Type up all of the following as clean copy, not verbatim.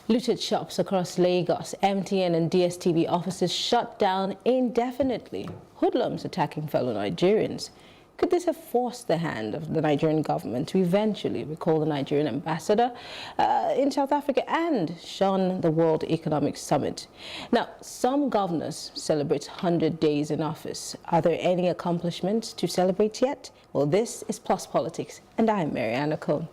Looted shops across Lagos, MTN and DSTV offices shut down indefinitely. Hoodlums attacking fellow Nigerians. Could this have forced the hand of the Nigerian government to eventually recall the Nigerian ambassador in South Africa and shun the World Economic Summit? Now, some governors celebrate 100 days in office. Are there any accomplishments to celebrate yet? Well, this is Plus Politics, and I'm Mariana Cohn.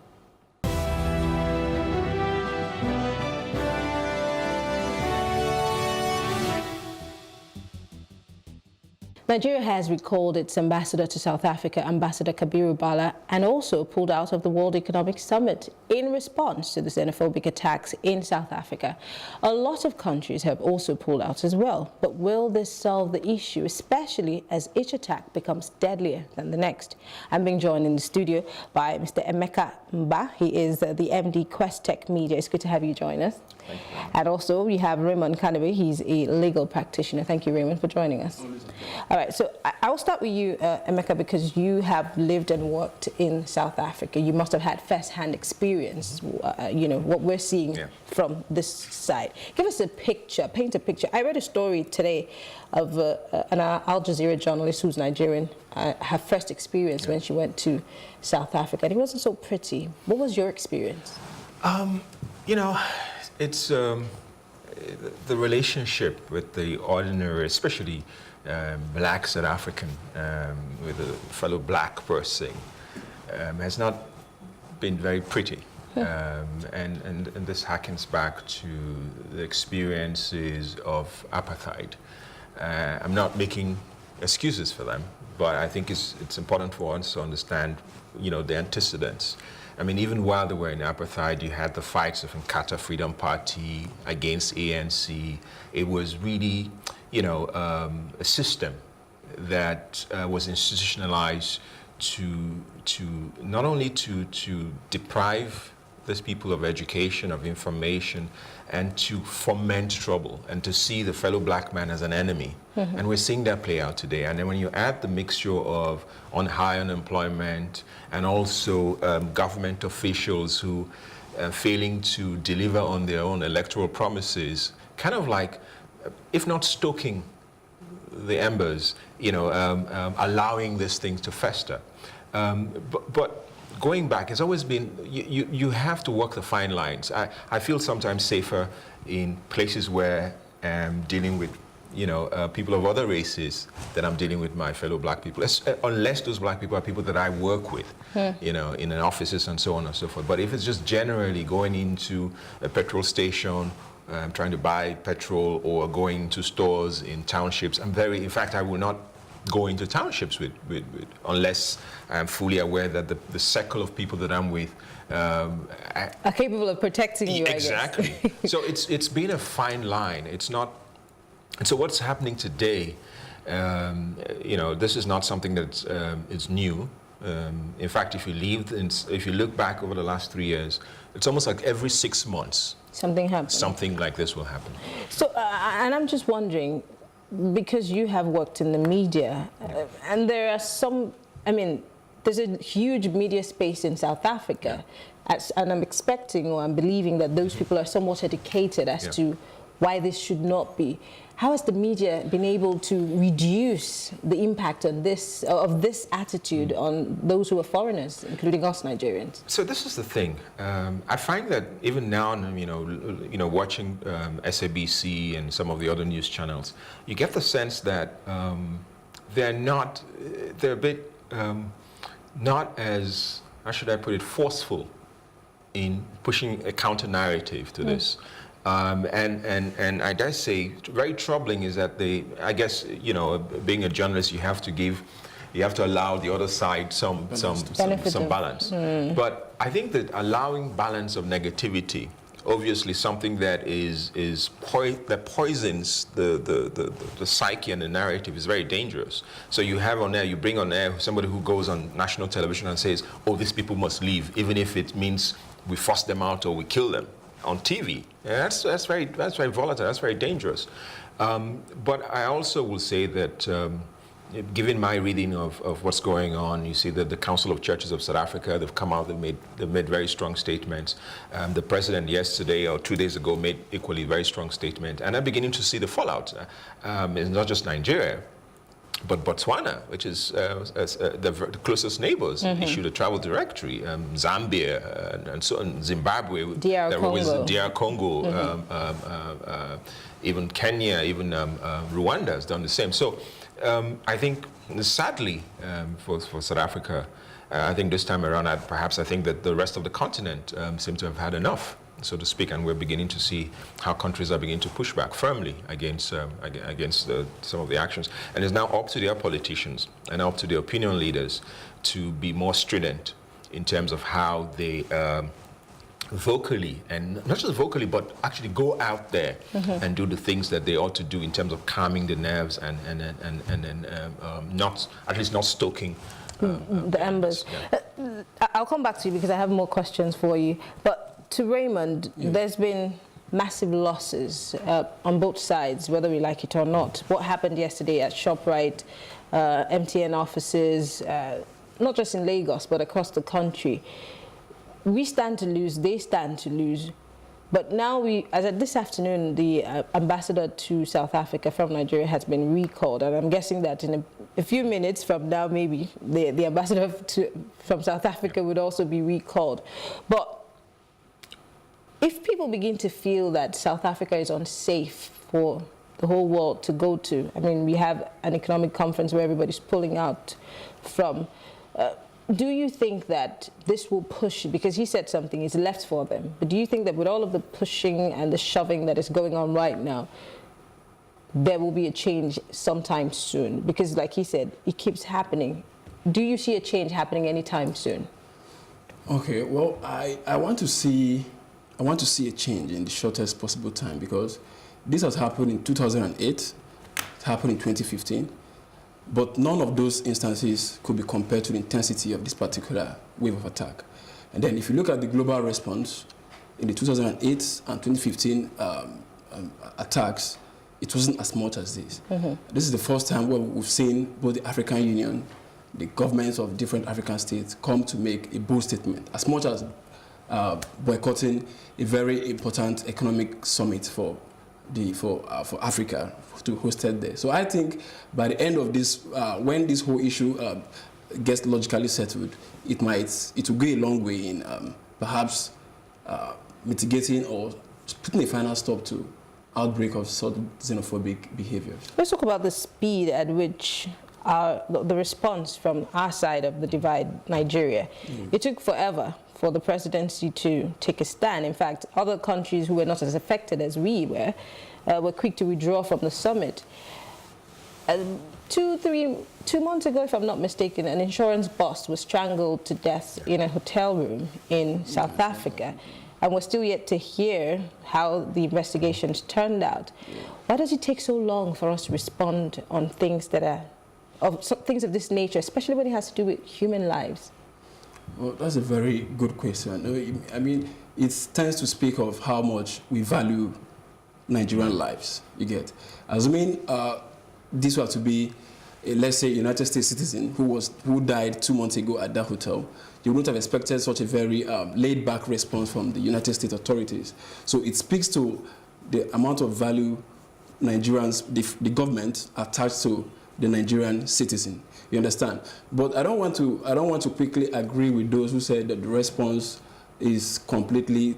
Nigeria has recalled its ambassador to South Africa, Ambassador Kabiru, and also pulled out of the World Economic Summit in response to the xenophobic attacks in South Africa. A lot of countries have also pulled out as well. But will this solve the issue, especially as each attack becomes deadlier than the next? I'm being joined in the studio by Mr. Emeka Mba. He is the MD Quest Tech Media. It's good to have you join us. Thank you. And also we have Raymond Kanabe. He's a legal practitioner. Thank you, Raymond, for joining us. All right, so I'll start with you, Emeka, because you have lived and worked in South Africa. You must have had first-hand experience, you know, what we're seeing from this side. Give us a picture, paint a picture. I read a story today of an Al Jazeera journalist who's Nigerian, her first experience when she went to South Africa, and it wasn't so pretty. What was your experience? You know, it's the relationship with the ordinary, especially black South African, with a fellow black person, has not been very pretty. And this harkens back to the experiences of apartheid. I'm not making excuses for them, but I think it's important for us to understand, you know, the antecedents. I mean, even while they were in apartheid, you had the fights of Inkatha Freedom Party against ANC. It was really, you know, a system that was institutionalized to not only to deprive these people of education, of information, and to foment trouble, and to see the fellow black man as an enemy. And we're seeing that play out today. And then when you add the mixture of high unemployment and also government officials who failing to deliver on their own electoral promises, kind of like, if not stoking the embers, you know, allowing these things to fester. But going back, it's always been, you have to walk the fine lines. I feel sometimes safer in places where I'm dealing with, you know, people of other races than I'm dealing with my fellow black people, unless those black people are people that I work with, you know, in offices and so on and so forth. But if it's just generally going into a petrol station, trying to buy petrol, or going to stores in townships, in fact, I will not go into townships unless I'm fully aware that the circle of people that I'm with are capable of protecting you, exactly. I guess. So it's been a fine line. It's not. And so what's happening today, you know, this is not something that is new. In fact, if you look back over the last 3 years, it's almost like every 6 months something happens. Something like this will happen. So, and I'm just wondering, because you have worked in the media, and there are some, I mean, there's a huge media space in South Africa, and I'm expecting, or I'm believing that those people are somewhat educated as to why this should not be. How has the media been able to reduce the impact on this, of this attitude on those who are foreigners, including us Nigerians? So this is the thing. I find that even now, you know, watching SABC and some of the other news channels, you get the sense that they're a bit not as, how should I put it, forceful in pushing a counter narrative to this. And I dare say, very troubling is that I guess, you know, being a journalist, you have to allow the other side some balance. But I think that allowing balance of negativity, obviously something that that poisons the psyche and the narrative, is very dangerous. So you bring on air somebody who goes on national television and says, oh, these people must leave, even if it means we force them out or we kill them on TV. Yeah, that's very volatile. That's very dangerous. But I also will say that given my reading of what's going on, you see that the Council of Churches of South Africa, they've come out, they've made very strong statements. The president yesterday or 2 days ago made equally very strong statement. And I'm beginning to see the fallout. It's not just Nigeria, but Botswana, which is the closest neighbors, issued a travel directory. Zambia and so on, Zimbabwe, DR Congo, even Kenya, even Rwanda has done the same. So I think, sadly, for South Africa, I think this time around, I think that the rest of the continent seem to have had enough, so to speak, and we're beginning to see how countries are beginning to push back firmly against some of the actions. And it's now up to their politicians and up to their opinion leaders to be more strident in terms of how they vocally, and not just vocally, but actually go out there and do the things that they ought to do in terms of calming the nerves and not, at least not stoking the embers. Yeah. I'll come back to you because I have more questions for you. But to Raymond, there's been massive losses on both sides, whether we like it or not. What happened yesterday at ShopRite, MTN offices, not just in Lagos, but across the country. We stand to lose, they stand to lose. But now as of this afternoon, the ambassador to South Africa from Nigeria has been recalled. And I'm guessing that in a few minutes from now, maybe the ambassador from South Africa would also be recalled. But if people begin to feel that South Africa is unsafe for the whole world to go to, I mean, we have an economic conference where everybody's pulling out from. Do you think that this will push, because he said something is left for them, but do you think that with all of the pushing and the shoving that is going on right now, there will be a change sometime soon? Because like he said, it keeps happening. Do you see a change happening anytime soon? Okay, well, I want to see a change in the shortest possible time, because this has happened in 2008, it happened in 2015. But none of those instances could be compared to the intensity of this particular wave of attack. And then if you look at the global response in the 2008 and 2015 attacks, it wasn't as much as this. This is the first time where we've seen both the African Union, the governments of different African states come to make a bold statement, as much as boycotting a very important economic summit for Africa to host it there. So I think by the end of this, when this whole issue gets logically settled, it will go a long way in perhaps mitigating or putting a final stop to outbreak of sort of xenophobic behavior. Let's talk about the speed at which the response from our side of the divide, Nigeria. It took forever for the presidency to take a stand. In fact, other countries who were not as affected as we were quick to withdraw from the summit. 2 months ago, if I'm not mistaken, an insurance boss was strangled to death in a hotel room in South Africa. And we're still yet to hear how the investigations turned out. Why does it take so long for us to respond on things that are things of this nature, especially when it has to do with human lives? Well, that's a very good question. I mean, it tends to speak of how much we value Nigerian lives, you get. Assuming this were to be, let's say, United States citizen who died 2 months ago at that hotel, you wouldn't have expected such a very laid-back response from the United States authorities. So it speaks to the amount of value Nigerians, the government, attached to the Nigerian citizen. You understand? But I don't want to quickly agree with those who said that the response is completely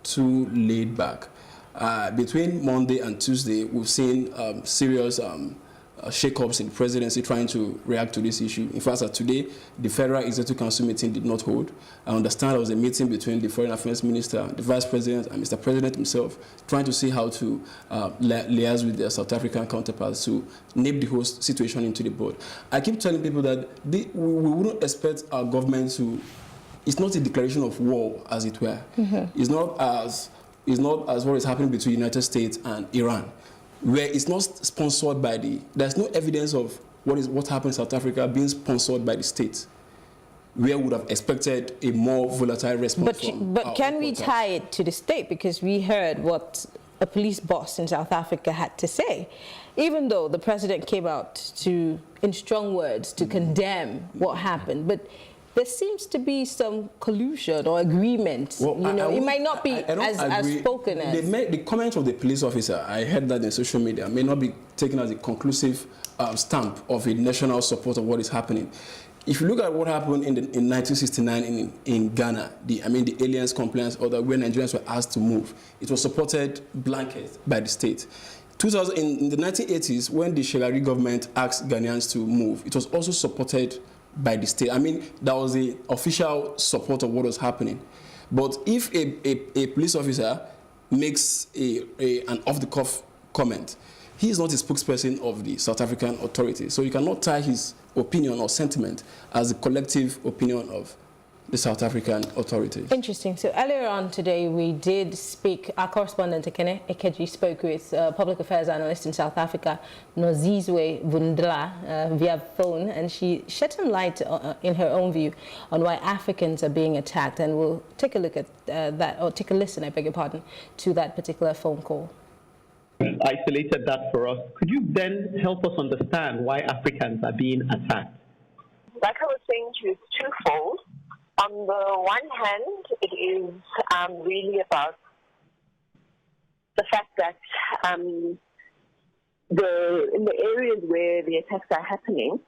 too laid back. Between Monday and Tuesday, we've seen serious shake-ups in the presidency trying to react to this issue. In fact, today, the Federal Executive Council meeting did not hold. I understand there was a meeting between the Foreign Affairs Minister, the Vice President, and Mr. President himself, trying to see how to liaise with their South African counterparts to nip the whole situation into the bud. I keep telling people that we wouldn't expect our government to... It's not a declaration of war, as it were. It's not as what is happening between the United States and Iran, where it's not sponsored by there's no evidence of what happened in South Africa being sponsored by the state, where we would have expected a more volatile response. But can we tie it to the state? Because we heard what a police boss in South Africa had to say, even though the president came out in strong words to condemn what happened. But there seems to be some collusion or agreement. Well, it might not be as spoken as. The comment of the police officer, I heard that in social media, may not be taken as a conclusive stamp of a national support of what is happening. If you look at what happened in 1969 in Ghana, the aliens compliance order where Nigerians were asked to move, it was supported blanket by the state. In the 1980s, when the Shiikh government asked Ghanaians to move, it was also supported by the state. That was the official support of what was happening. But if a police officer makes an off-the-cuff comment, he is not a spokesperson of the South African authorities. So you cannot tie his opinion or sentiment as a collective opinion of the South African authorities. Interesting. So earlier on today, we did speak, our correspondent Cajiib spoke with public affairs analyst in South Africa, Nozizwe Vundla, via phone, and she shed some light in her own view on why Africans are being attacked. And we'll take a look at that, or take a listen, I beg your pardon, to that particular phone call. Isolated that for us. Could you then help us understand why Africans are being attacked? Like I was saying to you, it's twofold. On the one hand, it is really about the fact that in the areas where the attacks are happening,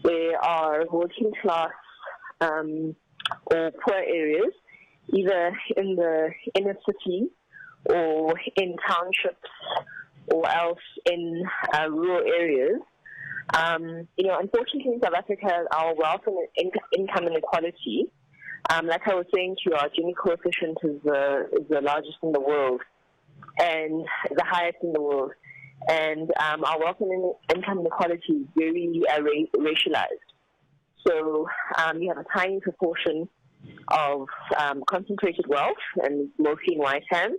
there are working class or poor areas, either in the inner city or in townships or else in rural areas. Unfortunately in South Africa, our wealth and income inequality, like I was saying to you, our Gini coefficient is the largest in the world and the highest in the world. And our wealth and income inequality is very racialized. So you have a tiny proportion of concentrated wealth, and mostly in white hands.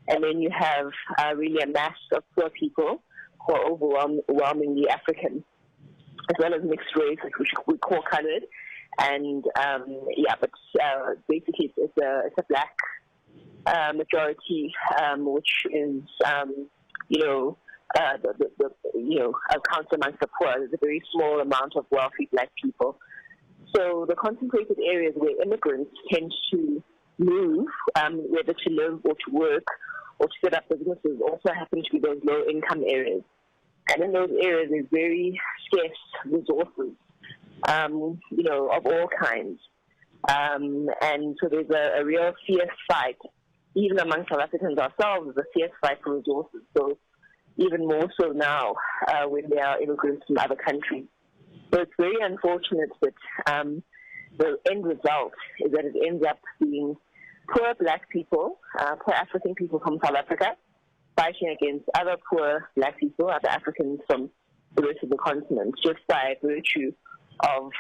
And then you have really a mass of poor people who are overwhelmingly African, as well as mixed race, which we call colored. And basically it's a black majority, which is accounts amongst the poor. There's a very small amount of wealthy black people. So the concentrated areas where immigrants tend to move, whether to live or to work or to set up businesses, also happen to be those low-income areas. And in those areas, there's very scarce resources, of all kinds. And so there's a real fierce fight, even among South Africans ourselves, there's a fierce fight for resources. So even more so now when there are immigrants from other countries. So it's very unfortunate that the end result is that it ends up being poor black people, poor African people from South Africa, fighting against other poor black people, other Africans from the rest of the continent, just by virtue of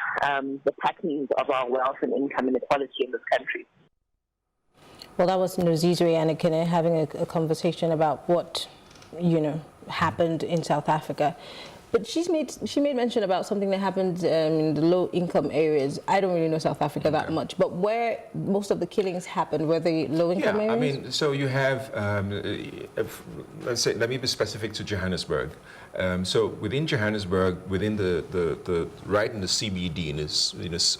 the patterns of our wealth and income inequality in this country. Well, that was Nozizwe Anakene having a conversation about what, happened in South Africa. But she made mention about something that happened in the low-income areas. I don't really know South Africa that much, but where most of the killings happened, were they low-income areas? So you have, let me be specific to Johannesburg. So within Johannesburg, within the right in the CBD, and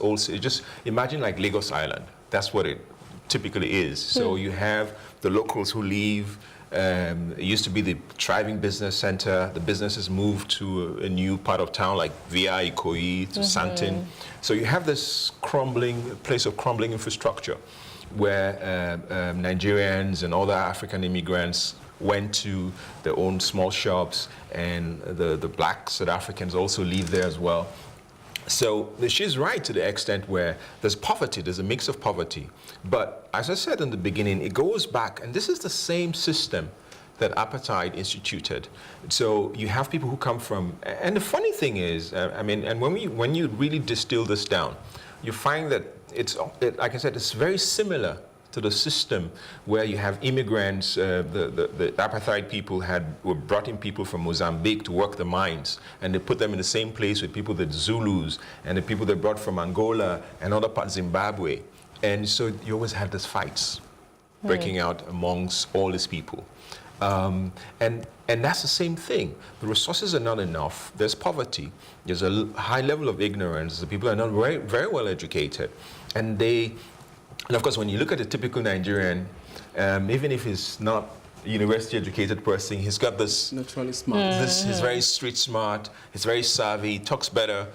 also just imagine like Lagos Island. That's what it typically is. So you have the locals who leave. It used to be the thriving business center. The businesses moved to a new part of town like Via Ikoyi to Sandton. So you have this place of crumbling infrastructure where Nigerians and other African immigrants went to their own small shops, and the black South Africans also live there as well. So she's right to the extent where there's poverty, there's a mix of poverty. But as I said in the beginning, it goes back, and this is the same system that apartheid instituted. So you have people who come from, and the funny thing is, and when you really distill this down, you find that like I said, it's very similar to the system where you have immigrants. The apartheid people were brought in people from Mozambique to work the mines, and they put them in the same place with people, the Zulus, and the people they brought from Angola and other parts, Zimbabwe. And so you always had these fights breaking out amongst all these people. And that's the same thing. The resources are not enough. There's poverty. There's a high level of ignorance. The people are not very, very well educated. And of course, when you look at a typical Nigerian, even if he's not a university educated person, he's got this naturally smart. He's very street smart. He's very savvy. Talks better.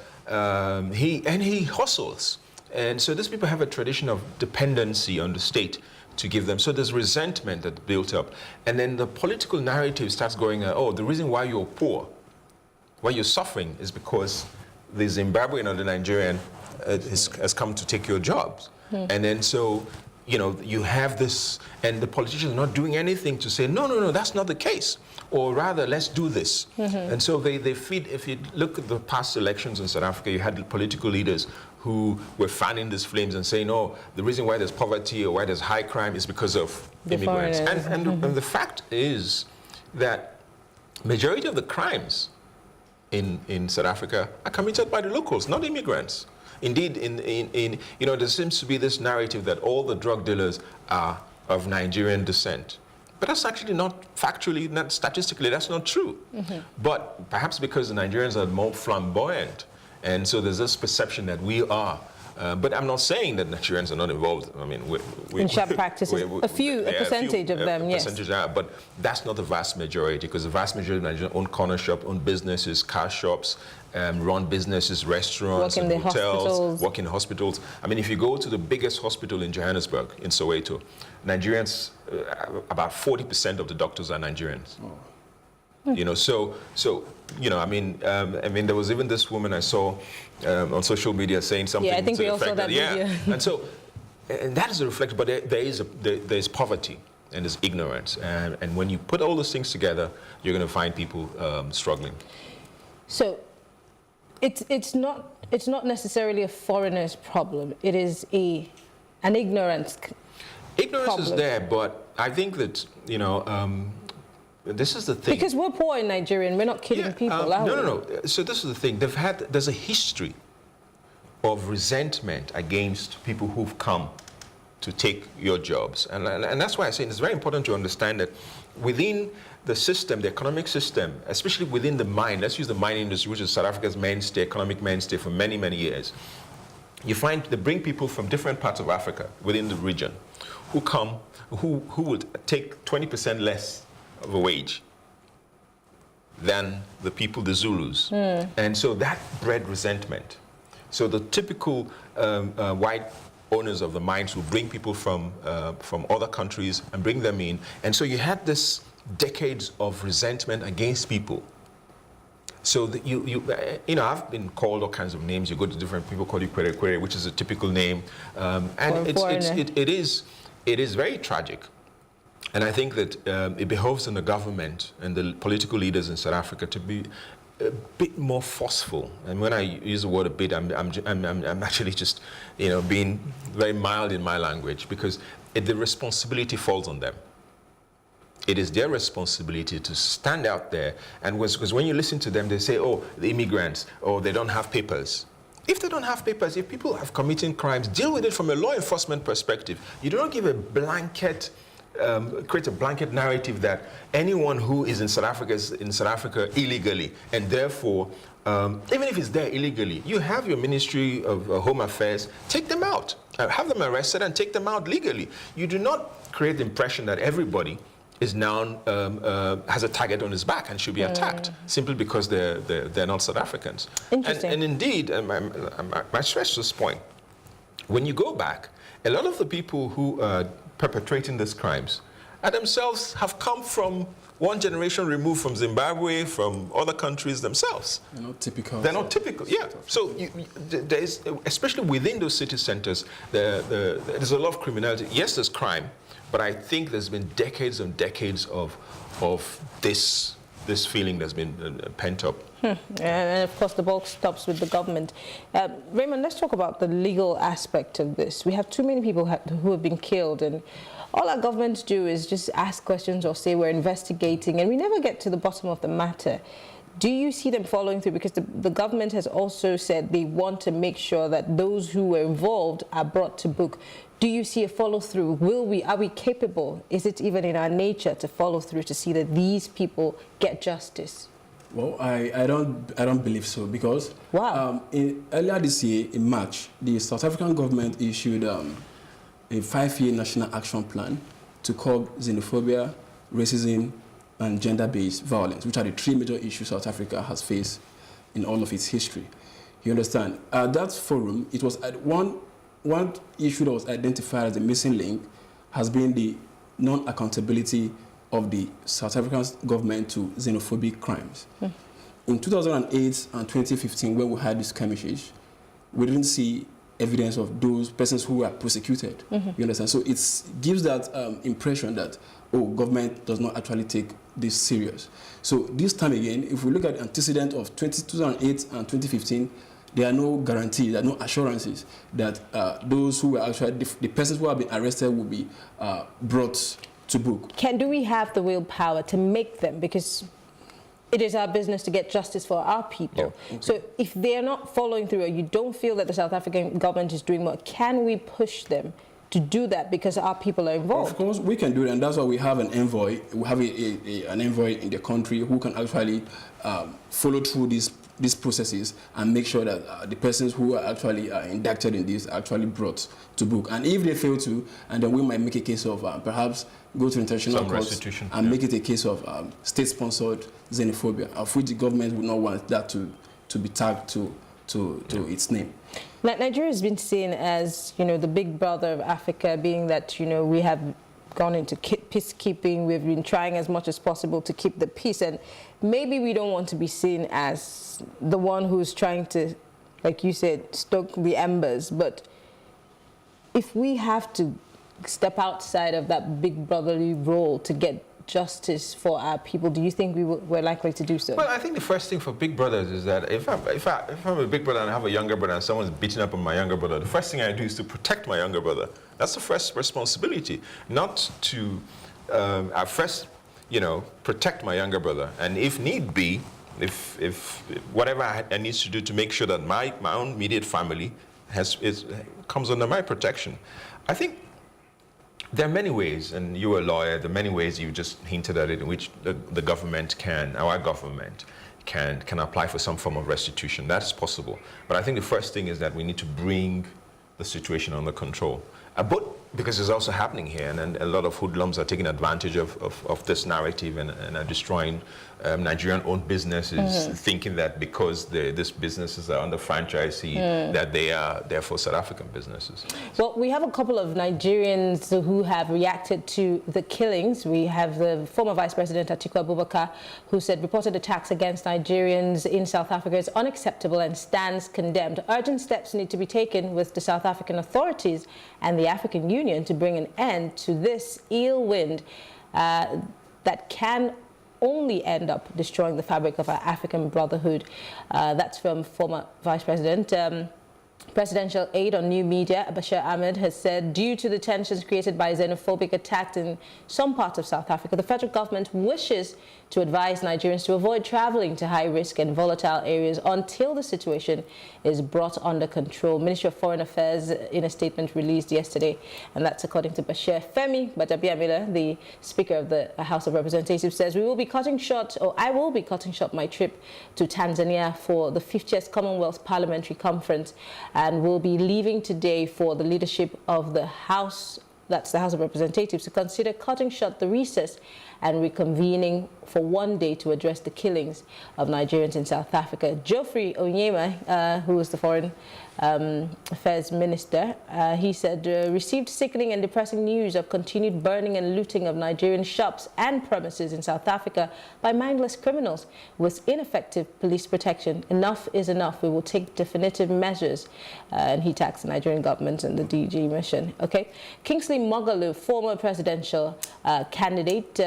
He hustles. And so these people have a tradition of dependency on the state to give them. So there's resentment that built up. And then the political narrative starts going, oh, the reason why you're poor, why you're suffering is because the Zimbabwean or the Nigerian has come to take your jobs. And then so, you have this, and the politicians are not doing anything to say, no, that's not the case. Or rather, let's do this. And so they feed, if you look at the past elections in South Africa, you had political leaders who were fanning these flames and saying, oh, the reason why there's poverty or why there's high crime is because of immigrants. And the fact is that majority of the crimes in South Africa are committed by the locals, not immigrants. Indeed, there seems to be this narrative that all the drug dealers are of Nigerian descent. But that's actually not factually, not statistically, that's not true. But perhaps because the Nigerians are more flamboyant, and so there's this perception that we are. But I'm not saying that Nigerians are not involved. I mean, in sharp practices, a percentage of them, yes. Percentage are, but that's not the vast majority, because the vast majority of Nigerians own corner shop, own businesses, car shops, run businesses, restaurants, work in and hotels, hospitals. work in hospitals. I mean, if you go to the biggest hospital in Johannesburg, in Soweto, Nigerians, about 40% of the doctors are Nigerians. Oh. I mean, there was even this woman I saw on social media saying something. Yeah, I think to we the all saw fact that video. and that is a reflection, but there is poverty and there's ignorance, and when you put all those things together, you're going to find people struggling. So, it's not necessarily a foreigner's problem. It is an ignorance. Ignorance problem. is there, but I think that this is the thing. Because we're poor in Nigeria and we're not killing people, are we? No. So this is the thing. There's a history of resentment against people who've come to take your jobs. And that's why I say it's very important to understand that within the system, the economic system, especially within the mine, let's use the mining industry, which is South Africa's mainstay, economic mainstay for many, many years. You find they bring people from different parts of Africa within the region who come, who would take 20% less of a wage than the people, the Zulus. And so that bred resentment. So the typical white owners of the mines will bring people from other countries and bring them in. And so you had this decades of resentment against people. So that I've been called all kinds of names. You go to different people, call you Kwere, which is a typical name. And it is very tragic. And I think that it behoves on the government and the political leaders in South Africa to be a bit more forceful. And when I use the word a bit, I'm actually just being very mild in my language, because the responsibility falls on them. It is their responsibility to stand out there. And because when you listen to them, they say, oh, the immigrants, or they don't have papers. If they don't have papers, if people have committed crimes, deal with it from a law enforcement perspective. You do not give a blanket, create a blanket narrative that anyone who is in South Africa is in South Africa illegally, and therefore, even if it's there illegally, you have your Ministry of Home Affairs, take them out, have them arrested and take them out legally. You do not create the impression that everybody is now has a target on his back and should be attacked simply because they're not South Africans. Interesting. And indeed, I stress this point. When you go back, a lot of the people who are perpetrating these crimes are themselves have come from one generation removed from Zimbabwe, from other countries themselves. They're not typical. They're not typical, yeah. So there is, especially within those city centers, there's a lot of criminality. Yes, there's crime, but I think there's been decades and decades of this feeling that's been pent up. And of course, the bulk stops with the government. Raymond, let's talk about the legal aspect of this. We have too many people who have been killed, and all our governments do is just ask questions or say we're investigating, and we never get to the bottom of the matter. Do you see them following through? Because the government has also said they want to make sure that those who were involved are brought to book. Do you see a follow through? Are we capable? Is it even in our nature to follow through to see that these people get justice? Well, I don't believe so, because wow. Earlier this year, in March, the South African government issued a 5-year national action plan to curb xenophobia, racism, and gender-based violence, which are the 3 major issues South Africa has faced in all of its history. You understand? At that forum, it was at one issue that was identified as a missing link has been the non-accountability of the South African government to xenophobic crimes. In 2008 and 2015, when we had these skirmishes, we didn't see evidence of those persons who were prosecuted. You understand? So it gives that impression that, oh, government does not actually take this serious. So this time again, if we look at the antecedent of 2008 and 2015, there are no guarantees, there are no assurances that those who were actually, the persons who have been arrested will be brought to book. Do we have the willpower to make them? Because it is our business to get justice for our people. Yeah. Okay. So if they're not following through, or you don't feel that the South African government is doing more, can we push them to do that because our people are involved? Of course, we can do it, and that's why we have an envoy. We have an envoy in the country who can actually follow through these processes and make sure that the persons who are actually indicted in this are actually brought to book. And if they fail to, and then we might make a case of perhaps go to international courts and make it a case of state-sponsored xenophobia, of which the government would not want that to be tagged to its name. Nigeria has been seen as, the big brother of Africa, being that, we have gone into peacekeeping. We've been trying as much as possible to keep the peace, and maybe we don't want to be seen as the one who's trying to, like you said, stoke the embers. But if we have to step outside of that big brotherly role to get justice for our people, do you think we're likely to do so? Well, I think the first thing for big brothers is that if I'm a big brother and I have a younger brother and someone's beating up on my younger brother, the first thing I do is to protect my younger brother. That's the first responsibility, not to first, protect my younger brother, and if need be, if whatever I need to do to make sure that my own immediate family comes under my protection. I think there are many ways, and you're a lawyer, there are many ways you just hinted at it, in which the government our government can apply for some form of restitution. That's possible. But I think the first thing is that we need to bring the situation under control. But because it's also happening here, and a lot of hoodlums are taking advantage of this narrative and are destroying Nigerian-owned businesses, thinking that because these businesses are under franchisee, that they are therefore South African businesses. Well, we have a couple of Nigerians who have reacted to the killings. We have the former Vice President Atiku Abubakar, who said reported attacks against Nigerians in South Africa is unacceptable and stands condemned. Urgent steps need to be taken with the South African authorities and the African Union to bring an end to this ill wind that can only end up destroying the fabric of our African brotherhood. That's from former Vice President. Presidential aide on new media, Bashir Ahmed, has said, due to the tensions created by xenophobic attacks in some parts of South Africa, the federal government wishes to advise Nigerians to avoid traveling to high-risk and volatile areas until the situation is brought under control. Ministry of Foreign Affairs, in a statement released yesterday, and that's according to Bashir. Femi Gbajabiamila, the Speaker of the House of Representatives, says, I will be cutting short my trip to Tanzania for the 50th Commonwealth Parliamentary Conference, and will be leaving today for the leadership of the House, that's the House of Representatives, to consider cutting short the recess and reconvening for one day to address the killings of Nigerians in South Africa. Geoffrey Onyema, who is the Foreign Affairs Minister, he said, received sickening and depressing news of continued burning and looting of Nigerian shops and premises in South Africa by mindless criminals with ineffective police protection. Enough is enough. We will take definitive measures. And he taxed the Nigerian government and the DG mission. Okay. Kingsley Moghalu, former presidential candidate,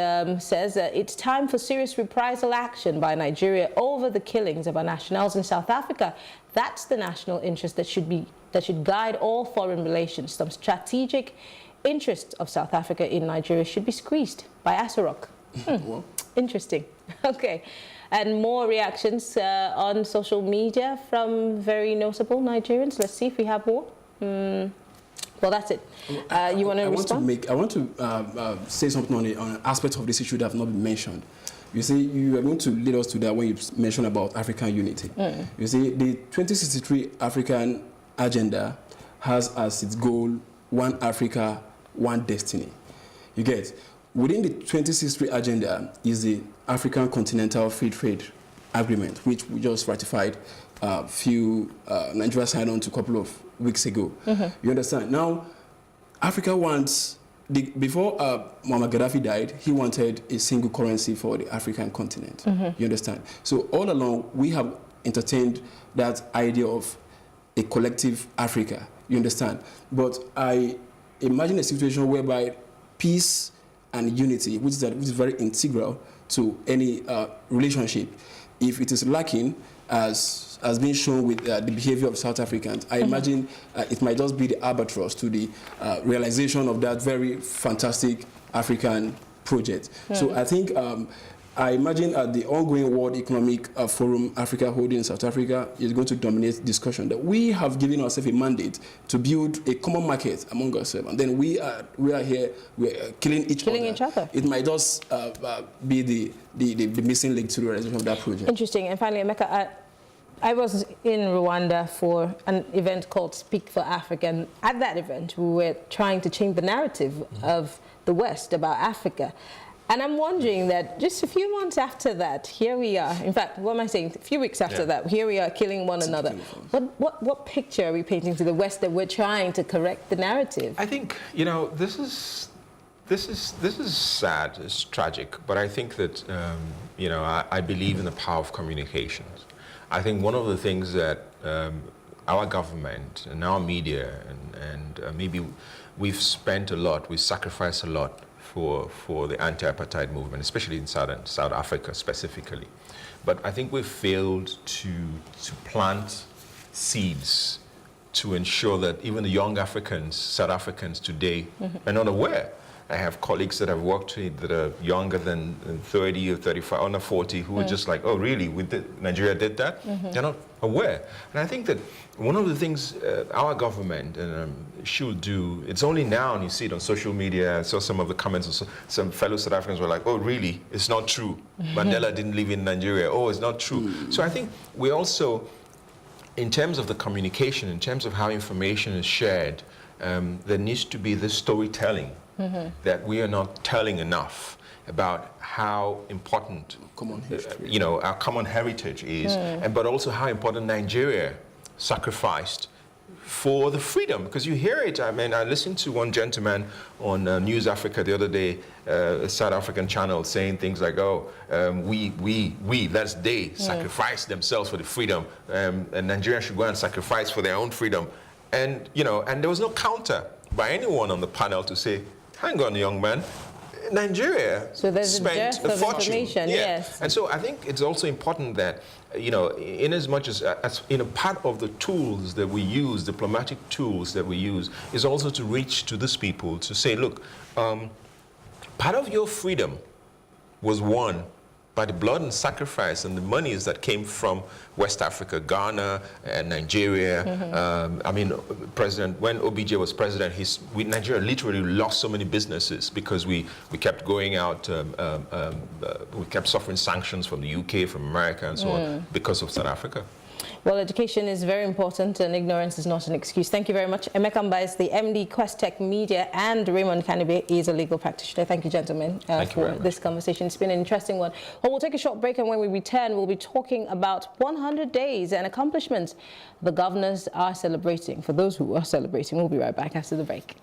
says it's time for serious reprisal action by Nigeria over the killings of our nationals in South Africa. That's the national interest that should guide all foreign relations. Some strategic interests of South Africa in Nigeria should be squeezed by Asarok. Interesting. Okay. And more reactions on social media from very notable Nigerians. Let's see if we have more. Well, that's it. You want to respond? I want to say something on an aspect of this issue that have not been mentioned. You see, you are going to lead us to that when you mention about African unity. You see, the 2063 African agenda has as its goal one Africa, one destiny. You get, within the 2063 agenda is the African Continental Free Trade Agreement, which we just ratified Nigeria signed on to a couple of weeks ago. You understand? Now, Africa wants, before Muammar Gaddafi died, he wanted a single currency for the African continent. You understand? So all along, we have entertained that idea of a collective Africa. You understand? But I imagine a situation whereby peace and unity, which is very integral to any relationship, if it is lacking, as being shown with the behavior of South Africans, I imagine it might just be the albatross to the realization of that very fantastic African project. So I think, I imagine the ongoing World Economic Forum Africa holding in South Africa is going to dominate discussion. That we have given ourselves a mandate to build a common market among ourselves, and then we are here, we're killing each other. It might just be the missing link to the realization of that project. Interesting. And finally, Emeka, I was in Rwanda for an event called Speak for Africa, and at that event we were trying to change the narrative of the West about Africa. And I'm wondering that just a few months after that, here we are. In fact, what am I saying? A few weeks after that, here we are killing one another. What picture are we painting to the West that we're trying to correct the narrative? I think, you know, this is sad, it's tragic, but I think that, you know, I believe in the power of communications. I think one of the things that our government and our media and maybe we've spent a lot, we sacrificed a lot for the anti-apartheid movement, especially in South Africa specifically. But I think we've failed to plant seeds to ensure that even the young Africans, South Africans today, are not aware. I have colleagues that I've worked with that are younger than 30 or 35, under 40, who are just like, oh, really? Nigeria did that? They're not aware. And I think that one of the things our government should do, it's only now, and you see it on social media, I saw some of the comments, some fellow South Africans were like, oh, really? It's not true. Mandela didn't live in Nigeria. Oh, it's not true. So I think we also, in terms of the communication, in terms of how information is shared, there needs to be this storytelling that we are not telling enough about how important you know, our common heritage is, but also how important Nigeria sacrificed for the freedom. Because you hear it, I mean, I listened to one gentleman on News Africa the other day, a South African channel, saying things like, oh, that's they sacrifice themselves for the freedom, and Nigerians should go and sacrifice for their own freedom. And, you know, and there was no counter by anyone on the panel to say, hang on, young man, Nigeria spent a fortune. Yes. And so I think it's also important that, you know, in as much as you know, part of the tools that we use, diplomatic tools that we use, is also to reach to these people to say, look, part of your freedom was won by the blood and sacrifice and the monies that came from West Africa, Ghana, and Nigeria. I mean, when OBJ was president, Nigeria literally lost so many businesses because we kept going out, we kept suffering sanctions from the UK, from America, and so on, because of South Africa. Well, education is very important and ignorance is not an excuse. Thank you very much. Emeka Mba is the MD, Questech Media, and Raymond Kanibe is a legal practitioner. Thank you, gentlemen, for this conversation. It's been an interesting one. Well, we'll take a short break, and when we return, we'll be talking about 100 days and accomplishments the governors are celebrating. For those who are celebrating, we'll be right back after the break.